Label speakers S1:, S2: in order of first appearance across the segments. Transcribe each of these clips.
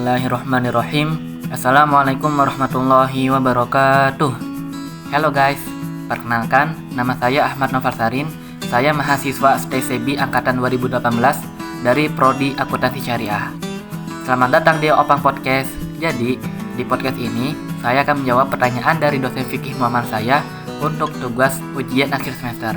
S1: Bismillahirrahmanirrahim. Assalamualaikum warahmatullahi wabarakatuh. Halo guys, perkenalkan nama saya Ahmad Noval Sarin. Saya mahasiswa STCB Angkatan 2018 dari Prodi Akuntansi Syariah. Selamat datang di Opang Podcast. Jadi, di podcast ini saya akan menjawab pertanyaan dari dosen fikih muamalah saya untuk tugas ujian akhir semester.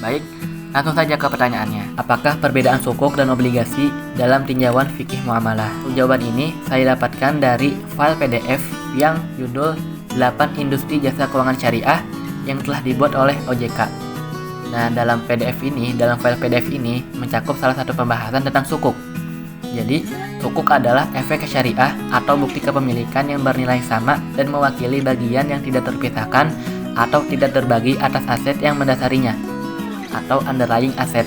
S1: Baik, langsung saja ke pertanyaannya. Apakah perbedaan sukuk dan obligasi dalam tinjauan fikih muamalah? Jawaban ini saya dapatkan dari file PDF yang judul 8 Industri Jasa Keuangan Syariah yang telah dibuat oleh OJK. Nah, dalam file PDF ini mencakup salah satu pembahasan tentang sukuk. Jadi, sukuk adalah efek syariah atau bukti kepemilikan yang bernilai sama dan mewakili bagian yang tidak terpisahkan atau tidak terbagi atas aset yang mendasarinya, atau underlying asset.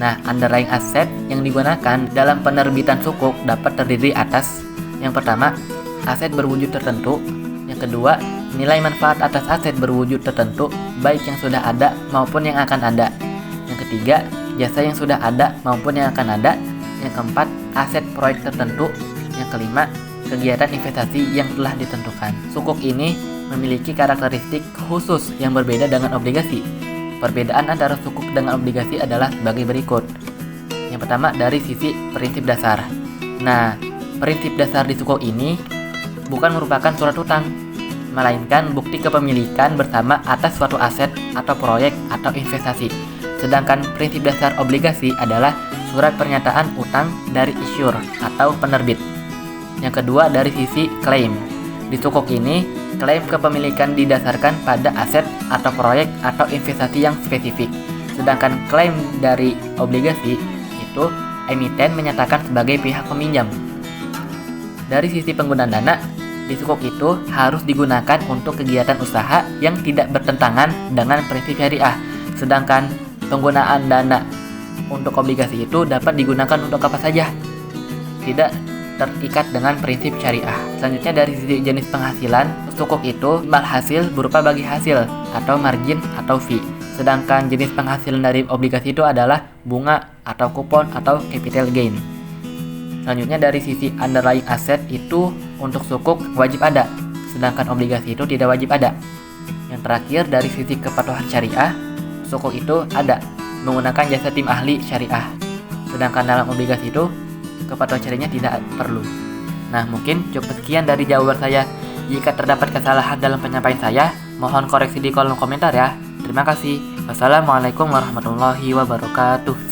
S1: Nah, underlying asset yang digunakan dalam penerbitan sukuk dapat terdiri atas: yang pertama, aset berwujud tertentu; yang kedua, nilai manfaat atas aset berwujud tertentu, baik yang sudah ada maupun yang akan ada; yang ketiga, jasa yang sudah ada maupun yang akan ada; yang keempat, aset proyek tertentu; yang kelima, kegiatan investasi yang telah ditentukan. Sukuk ini memiliki karakteristik khusus yang berbeda dengan obligasi. Perbedaan antara sukuk dengan obligasi adalah sebagai berikut. Yang pertama, dari sisi prinsip dasar. Nah, prinsip dasar di sukuk ini bukan merupakan surat utang, melainkan bukti kepemilikan bersama atas suatu aset atau proyek atau investasi. Sedangkan prinsip dasar obligasi adalah surat pernyataan utang dari issuer atau penerbit. Yang kedua, dari sisi klaim. Di sukuk ini, klaim kepemilikan didasarkan pada aset atau proyek atau investasi yang spesifik. Sedangkan klaim dari obligasi itu emiten menyatakan sebagai pihak peminjam. Dari sisi penggunaan dana, di sukuk itu harus digunakan untuk kegiatan usaha yang tidak bertentangan dengan prinsip syariah. Sedangkan penggunaan dana untuk obligasi itu dapat digunakan untuk apa saja, tidak terikat dengan prinsip syariah. Selanjutnya, dari sisi jenis penghasilan, sukuk itu imbal hasil berupa bagi hasil atau margin atau fee. Sedangkan jenis penghasilan dari obligasi itu adalah bunga atau kupon atau capital gain. Selanjutnya, dari sisi underlying asset itu untuk sukuk wajib ada, sedangkan obligasi itu tidak wajib ada. Yang terakhir, dari sisi kepatuhan syariah, sukuk itu ada menggunakan jasa tim ahli syariah. Sedangkan dalam obligasi itu kepatuhan syariahnya tidak perlu. Nah, mungkin cukup sekian dari jawaban saya. Jika terdapat kesalahan dalam penyampaian saya, mohon koreksi di kolom komentar ya. Terima kasih. Wassalamualaikum warahmatullahi wabarakatuh.